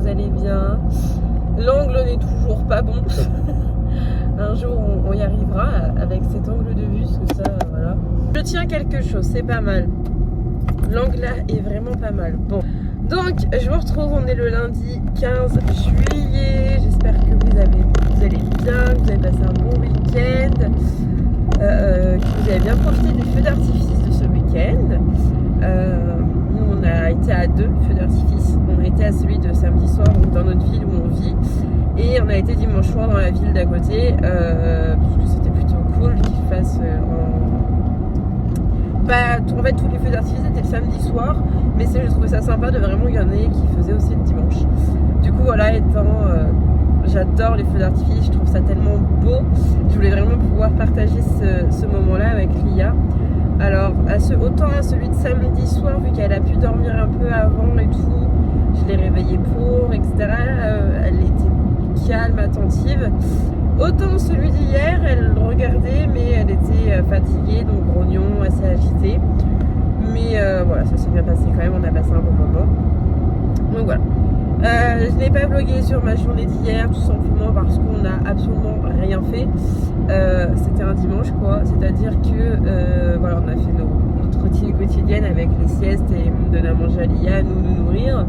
allez bien. L'angle n'est toujours pas bon. Un jour on y arrivera avec cet angle de vue, parce que ça, voilà. Je tiens quelque chose, c'est pas mal. L'angle là est vraiment pas mal. Bon, donc je vous retrouve, on est le lundi 15 juillet. J'espère que vous allez bien, que vous avez passé un bon week-end, que vous avez bien profité des feux d'artifice de ce week-end. Nous on a été à 2 feux d'artifice. On a été à celui de samedi soir, donc dans notre ville où on vit, et on a été dimanche soir dans la ville d'à côté, parce que c'était plutôt cool qu'il fasse en fait tous les feux d'artifice étaient le samedi soir, mais je trouvais ça sympa de vraiment y en avoir qui faisaient aussi le dimanche. Du coup voilà, j'adore les feux d'artifice, je trouve ça tellement beau. Je voulais vraiment pouvoir partager ce moment-là avec Lia. Alors autant à celui de samedi soir, vu qu'elle a pu dormir un peu avant et tout, je l'ai réveillée pour, etc. Elle était calme, attentive. Autant celui d'hier, elle regardait, mais elle était fatiguée, donc grognon, assez agitée. Mais voilà, ça s'est bien passé quand même, on a passé un bon moment. Donc voilà. Je n'ai pas vlogué sur ma journée d'hier, tout simplement parce qu'on n'a absolument rien fait. C'était un dimanche, quoi. C'est-à-dire que voilà, on a fait notre routine quotidienne avec les siestes et on donne à manger à Lia, nous nourrir.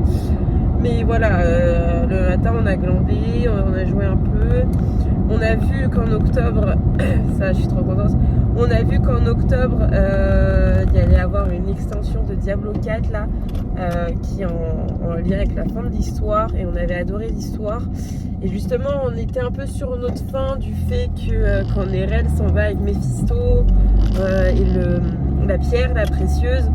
Mais voilà, le matin on a glandé, on a joué un peu. On a vu qu'en octobre, ça je suis trop contente, on a vu qu'en octobre il y allait avoir une extension de Diablo 4 là, qui est en lien avec la fin de l'histoire, et on avait adoré l'histoire. Et justement on était un peu sur notre fin du fait que quand Nerel s'en va avec Méphisto et la pierre, la précieuse,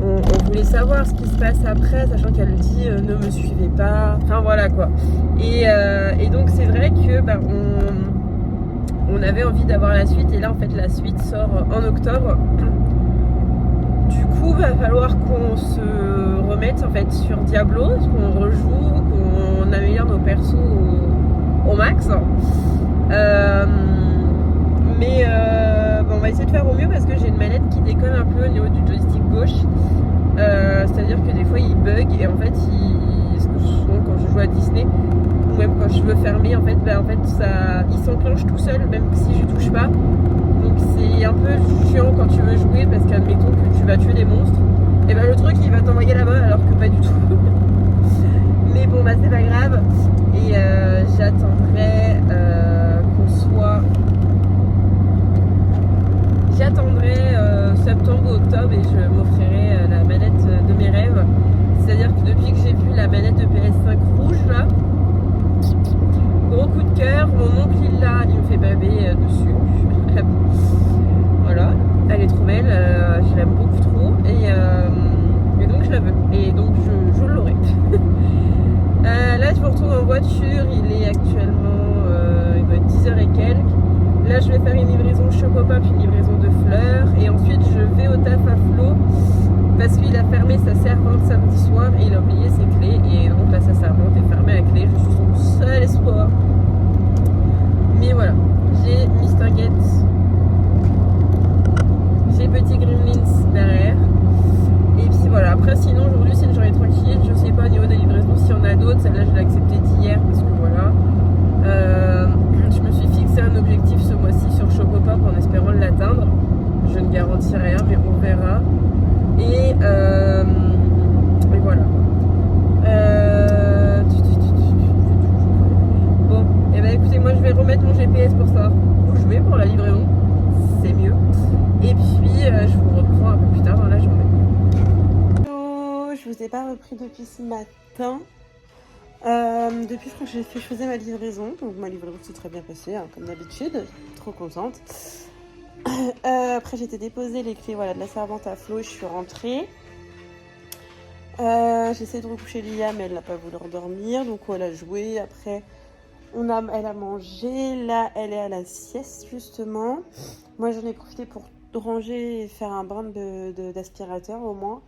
on voulait savoir ce qui se passe après, sachant qu'elle dit ne me suivez pas, enfin voilà quoi. Et donc c'est vrai que on avait envie d'avoir la suite, et là en fait la suite sort en octobre. Du coup va falloir qu'on se remette en fait sur Diablo, qu'on rejoue, qu'on améliore nos persos au max. Mais on va essayer de faire au mieux, parce que j'ai une manette qui déconne un peu au niveau du joystick gauche. C'est-à-dire que des fois il bug, et en fait souvent quand je joue à Disney, ou même quand je veux fermer, en fait ça, il s'enclenche tout seul même si je touche pas. Donc c'est un peu chiant quand tu veux jouer, parce qu'admettons que tu vas tuer des monstres, et le truc il va t'envoyer là-bas alors que pas du tout. Mais bon c'est pas grave, et j'attendrai septembre ou octobre, et je m'offrirai la manette de mes rêves. C'est-à-dire que depuis que j'ai vu la manette de PS5 rouge là, gros coup de cœur. Mon oncle il me fait baver dessus. Voilà, elle est trop belle, je l'aime beaucoup trop, et donc je la veux, et donc je l'aurai. Là je me retrouve en voiture, il est actuellement il doit être 10h et quelques. Là je vais faire une livraison Chocopop, une livraison de fleurs, et ensuite je vais au taf à Flo, parce qu'il a fermé sa servante samedi soir et il a oublié ses clés, et donc là sa servante est fermée à clé. Je suis son seul espoir. Mais voilà, j'ai Mr. Gates, j'ai Petit Gremlins derrière, et puis voilà. Après sinon aujourd'hui c'est une journée tranquille, je sais pas au niveau des livraisons s'il y en a d'autres. Celle-là je l'ai acceptée d'hier parce que voilà, je me suis fixé un objectif ce mois-ci sur Chocopop en espérant l'atteindre. Je ne garantis rien, mais on verra. Et voilà. Bon, et écoutez, moi je vais remettre mon GPS pour savoir où je vais pour la livraison, c'est mieux. Et puis je vous reprends un peu plus tard dans la journée. Hello, je vous ai pas repris depuis ce matin. Depuis je faisais ma livraison, donc ma livraison s'est très bien passée, hein, comme d'habitude, trop contente. Après j'ai été déposer les clés, voilà, de la servante à Flo, et je suis rentrée. J'essaie de recoucher Lia, mais elle n'a pas voulu redormir, donc elle a joué. Après elle a mangé, là elle est à la sieste justement. Moi j'en ai profité pour ranger et faire un brin d'aspirateur au moins.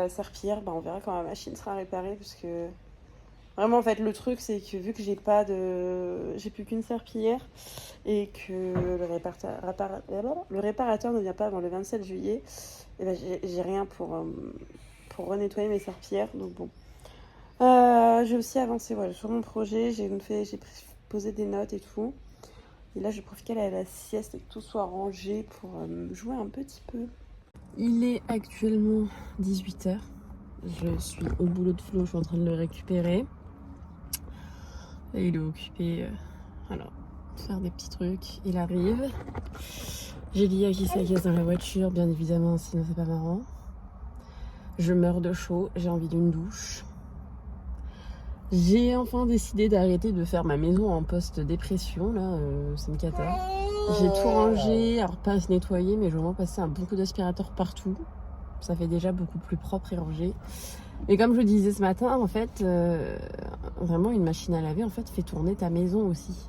Serpillière, on verra quand la machine sera réparée, parce que vraiment en fait le truc c'est que vu que j'ai plus qu'une serpillière, et que le réparateur ne vient pas avant le 27 juillet, et j'ai rien pour renettoyer mes serpillières. Donc bon, J'ai aussi avancé voilà, sur mon projet, j'ai posé des notes et tout. Et là, je profite qu'elle ait la sieste et que tout soit rangé pour jouer un petit peu. Il est actuellement 18h. Je suis au boulot de Flo, je suis en train de le récupérer. Là, il est occupé alors, faire des petits trucs. Il arrive. J'ai Lia qui s'agace dans la voiture, bien évidemment, sinon c'est pas marrant. Je meurs de chaud, j'ai envie d'une douche. J'ai enfin décidé d'arrêter de faire ma maison en post-dépression, là, c'est une cata. J'ai tout rangé, alors pas à se nettoyer, mais je vais vraiment passer un bon coup d'aspirateur partout. Ça fait déjà beaucoup plus propre et rangé. Et comme je le disais ce matin, en fait, vraiment une machine à laver, en fait, fait tourner ta maison aussi.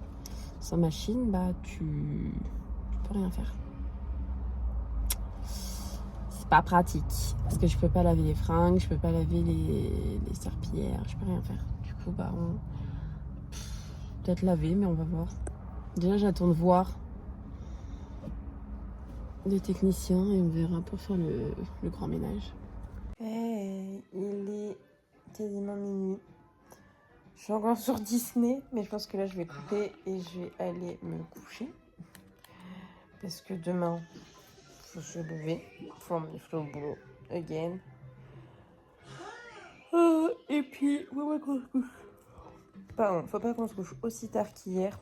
Sans machine, bah tu peux rien faire. C'est pas pratique, parce que je peux pas laver les fringues, je peux pas laver les serpillères, je peux rien faire. Du coup, bah peut-être laver, mais on va voir. Déjà, j'attends de voir des techniciens et on verra pour faire le grand ménage. Hey, il est quasiment minuit. Je suis encore sur Disney, mais je pense que là je vais couper et je vais aller me coucher. Parce que demain, faut se lever, faut emmener Flo au boulot, again. Et puis, ouais, qu'on se couche. Pardon, faut pas qu'on se couche aussi tard qu'hier.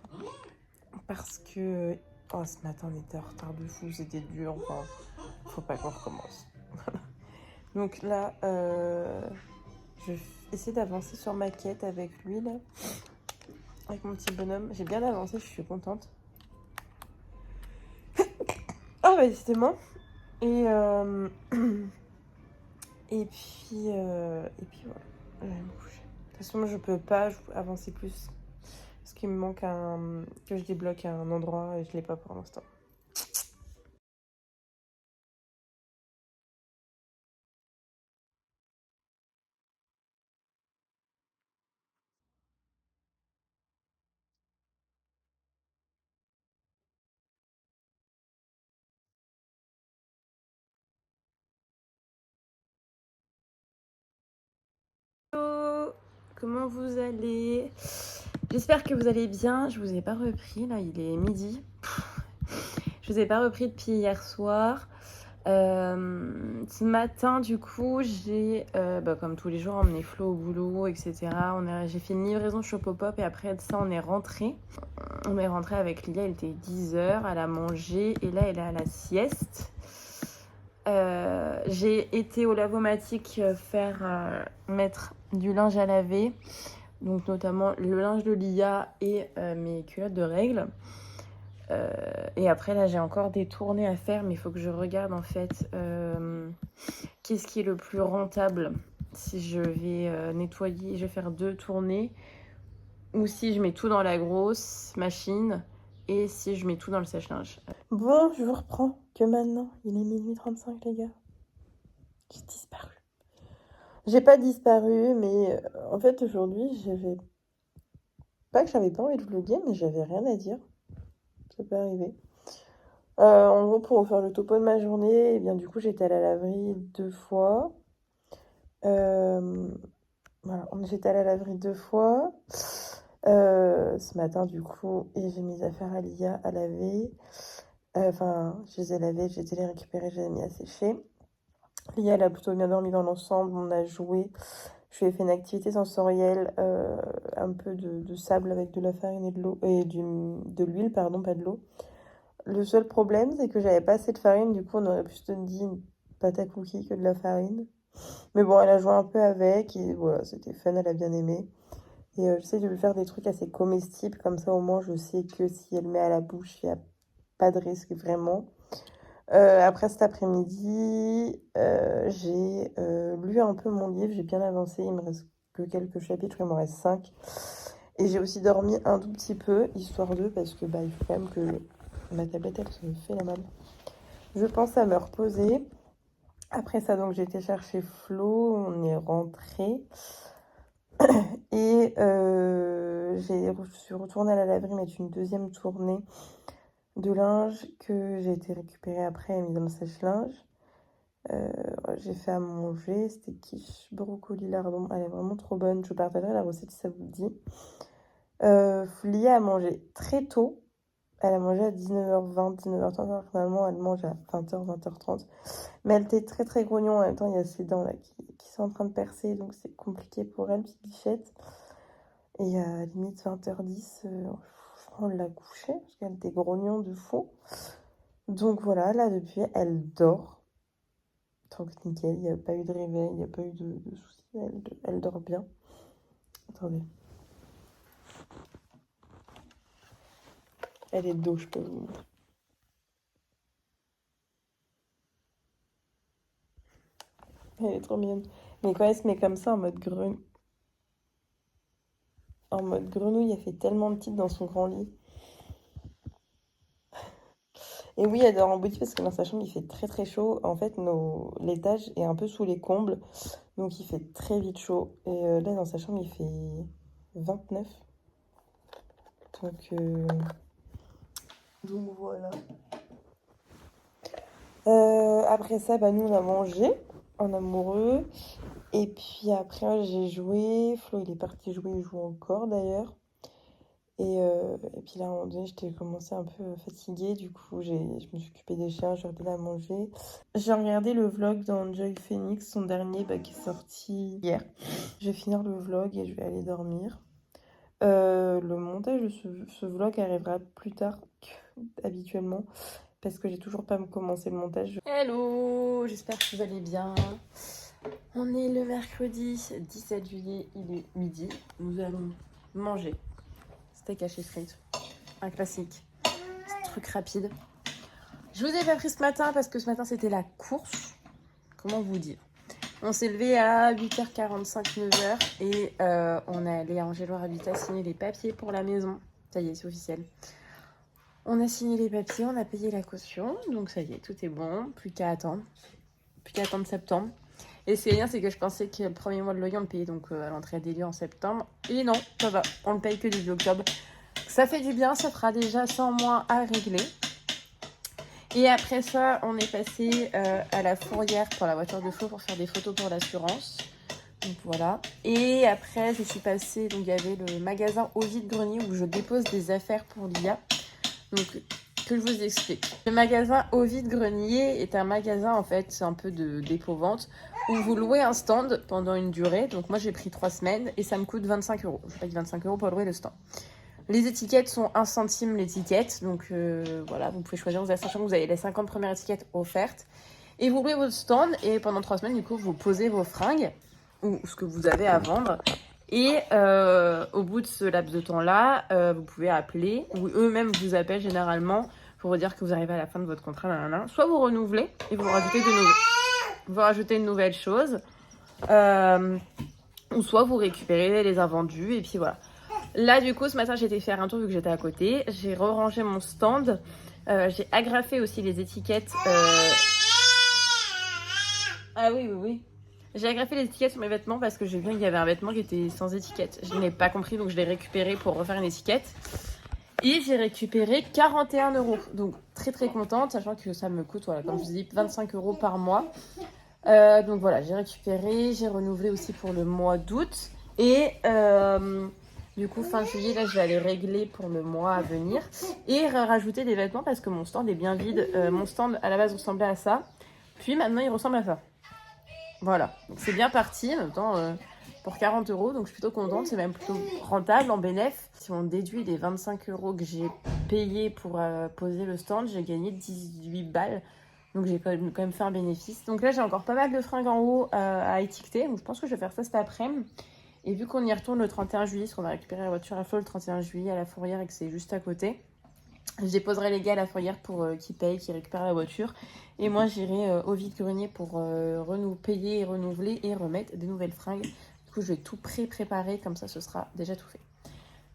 Parce que, oh, ce matin on était en retard de fou, c'était dur. Enfin, faut pas qu'on recommence. Donc là, je vais essayer d'avancer sur ma quête avec lui, là. Avec mon petit bonhomme. J'ai bien avancé, je suis contente. Ah bah décidément. Et, et puis voilà. Je vais me coucher. De toute façon, je peux pas avancer plus. Parce qu'il me manque que je débloque un endroit et je l'ai pas pour l'instant. Hello, comment vous allez? J'espère que vous allez bien. Je vous ai pas repris, là il est midi. Je vous ai pas repris depuis hier soir. Ce matin, du coup, j'ai, comme tous les jours, emmené Flo au boulot, etc. J'ai fait une livraison Shopopop et après de ça, on est rentré. On est rentré avec Lilia, il était 10h, elle a mangé et là, elle est à la sieste. J'ai été au Lavomatic mettre du linge à laver, donc notamment le linge de Lia et mes culottes de règles. Et après là j'ai encore des tournées à faire, mais il faut que je regarde en fait qu'est-ce qui est le plus rentable, si je vais nettoyer, je vais faire 2 tournées, ou si je mets tout dans la grosse machine et si je mets tout dans le sèche-linge. Bon, je vous reprends que maintenant, il est minuit 35 les gars. J'ai disparu. J'ai pas disparu, mais en fait aujourd'hui j'avais pas que j'avais pas envie de vlogger, mais j'avais rien à dire. Ça peut arriver. En gros, pour faire le topo de ma journée, et bien du coup j'étais à la laverie 2 fois. Voilà, j'étais à la laverie 2 fois. Ce matin du coup, et j'ai mis les affaires à Lia à laver. Enfin, je les ai lavées, j'ai été les récupérer, je les ai mis à sécher. Lia, elle a plutôt bien dormi dans l'ensemble, on a joué. Je lui ai fait une activité sensorielle, un peu de sable avec de la farine et de l'eau, et de l'huile, pardon, pas de l'eau. Le seul problème, c'est que j'avais pas assez de farine, du coup, on aurait plus dit une pâte à cookies que de la farine. Mais bon, elle a joué un peu avec, et voilà, c'était fun, elle a bien aimé. Et j'essaie de lui faire des trucs assez comestibles, comme ça au moins je sais que si elle met à la bouche, il n'y a pas de risque vraiment. Après cet après-midi, j'ai lu un peu mon livre, j'ai bien avancé, il me reste que quelques chapitres, il m'en reste 5. Et j'ai aussi dormi un tout petit peu, histoire de, parce que il faut quand même que ma tablette elle se fait la malle. Je pense à me reposer. Après ça, donc j'ai été chercher Flo, on est rentré. Et je suis retournée à la laverie mettre une deuxième tournée de linge que j'ai été récupérer après et mis dans le sèche-linge. J'ai fait à manger, c'était quiche, brocoli, lardon. Elle est vraiment trop bonne. Je vous partagerai la recette si ça vous dit. Lia a mangé très tôt. Elle a mangé à 19h20, 19h30. Alors finalement, elle mange à 20h, 20h30. Mais elle était très très grognon. En même temps, il y a ses dents là qui sont en train de percer. Donc c'est compliqué pour elle, petite bichette. Et à limite 20h10, on l'a couchée parce qu'elle était grognon de fou. Donc voilà, là depuis, elle dort. Donc nickel, il n'y a pas eu de réveil, il n'y a pas eu de soucis. Elle dort bien. Attendez. Elle est dos, je peux vous montrer. Elle est trop mignonne. Mais quand elle se met comme ça en mode grenouille, elle fait tellement petite dans son grand lit. Et oui, elle dort en boutique parce que dans sa chambre, il fait très très chaud. En fait, l'étage est un peu sous les combles. Donc il fait très vite chaud. Et là, dans sa chambre, il fait 29. Donc, euh, donc voilà. Après ça, bah, nous, on a mangé en amoureux. Et puis après, j'ai joué. Flo, il est parti jouer, il joue encore d'ailleurs. Et puis là, à un moment donné, j'étais commencé un peu fatiguée. Du coup, je me suis occupée des chiens, j'ai redonné à manger. J'ai regardé le vlog d'Enjoy Phoenix, son dernier qui est sorti hier. Je vais finir le vlog et je vais aller dormir. Le montage de ce vlog arrivera plus tard qu'habituellement parce que j'ai toujours pas commencé le montage. Hello, j'espère que vous allez bien. On est le mercredi 17 juillet, il est midi. Nous allons manger steak haché frites, un classique, truc rapide. Je vous ai pas pris ce matin parce que ce matin c'était la course. Comment vous dire? On s'est levé à 8h45, 9h et on est allé à Angéloire Habitat signer les papiers pour la maison. Ça y est, c'est officiel. On a signé les papiers, on a payé la caution, donc ça y est, tout est bon. Plus qu'à attendre. Plus qu'à attendre septembre. Et ce qui est bien, c'est que je pensais que le premier mois de loyer, on le payait donc à l'entrée des lieux en septembre. Et non, ça va, on le paye que début octobre. Ça fait du bien, ça fera déjà 100 mois à régler. Et après ça, on est passé à la fourrière pour la voiture de Flo pour faire des photos pour l'assurance. Donc voilà. Et après, je suis passée, donc il y avait le magasin au vide-grenier où je dépose des affaires pour l'IA. Donc, que je vous explique. Le magasin au vide-grenier est un magasin, en fait, c'est un peu de dépôt-vente, où vous louez un stand pendant une durée. Donc moi, j'ai pris 3 semaines et ça me coûte 25 euros. Je paye 25 euros pour louer le stand. Les étiquettes sont 1 centime l'étiquette. Donc voilà, vous pouvez choisir. Vous avez, sachant que vous avez les 50 premières étiquettes offertes. Et vous louez votre stand et pendant 3 semaines, du coup, vous posez vos fringues ou ce que vous avez à vendre. Et au bout de ce laps de temps-là, vous pouvez appeler, ou eux-mêmes vous appellent généralement pour vous dire que vous arrivez à la fin de votre contrat. Soit vous renouvelez et vous rajoutez une nouvelle chose, ou soit vous récupérez les invendus et puis voilà. Là, du coup, ce matin, j'ai été faire un tour vu que j'étais à côté. J'ai rangé mon stand. J'ai agrafé aussi les étiquettes. Ah oui, oui, oui. J'ai agrafé les étiquettes sur mes vêtements parce que j'ai vu qu'il y avait un vêtement qui était sans étiquette. Je n'ai pas compris, donc je l'ai récupéré pour refaire une étiquette. Et j'ai récupéré 41 euros. Donc très très contente, sachant que ça me coûte, voilà, comme je vous dis, 25 euros par mois. Donc voilà, j'ai récupéré, j'ai renouvelé aussi pour le mois d'août. Et du coup, fin juillet, là, je vais aller régler pour le mois à venir. Et rajouter des vêtements parce que mon stand est bien vide. Mon stand, à la base, ressemblait à ça. Puis maintenant, il ressemble à ça. Voilà, donc c'est bien parti en même temps pour 40 euros, donc je suis plutôt contente, c'est même plutôt rentable en bénéf. Si on déduit les 25 euros que j'ai payés pour poser le stand, j'ai gagné 18 balles, donc j'ai quand même fait un bénéfice. Donc là j'ai encore pas mal de fringues en haut à étiqueter, donc je pense que je vais faire ça cet après-midi. Et vu qu'on y retourne le 31 juillet, parce qu'on a récupéré la voiture à Flo le 31 juillet à la fourrière et que c'est juste à côté, je déposerai les gars à la fourrière pour qu'ils payent, qu'ils récupèrent la voiture. Et moi, j'irai au vide-grenier pour payer et renouveler et remettre des nouvelles fringues. Du coup, je vais tout préparer, comme ça, ce sera déjà tout fait.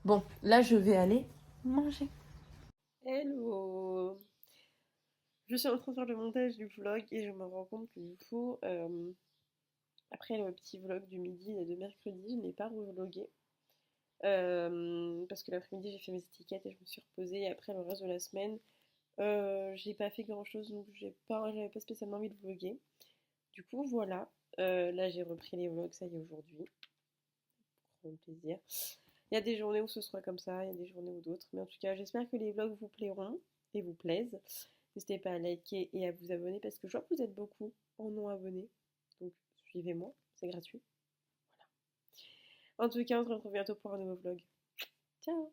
Bon, là, je vais aller manger. Hello! Je suis en train de faire le montage du vlog et je me rends compte que du coup, après le petit vlog du midi et de mercredi, je n'ai pas revlogué. Parce que l'après-midi, j'ai fait mes étiquettes et je me suis reposée. Et après, le reste de la semaine, j'ai pas fait grand chose, donc j'avais pas spécialement envie de vlogger. Du coup, voilà. Là, j'ai repris les vlogs, ça y est, aujourd'hui. Pour mon plaisir. Il y a des journées où ce sera comme ça, il y a des journées où d'autres. Mais en tout cas, j'espère que les vlogs vous plairont et vous plaisent. N'hésitez pas à liker et à vous abonner parce que je vois que vous êtes beaucoup en non abonnés. Donc, suivez-moi, c'est gratuit. En tout cas, on se retrouve bientôt pour un nouveau vlog. Ciao!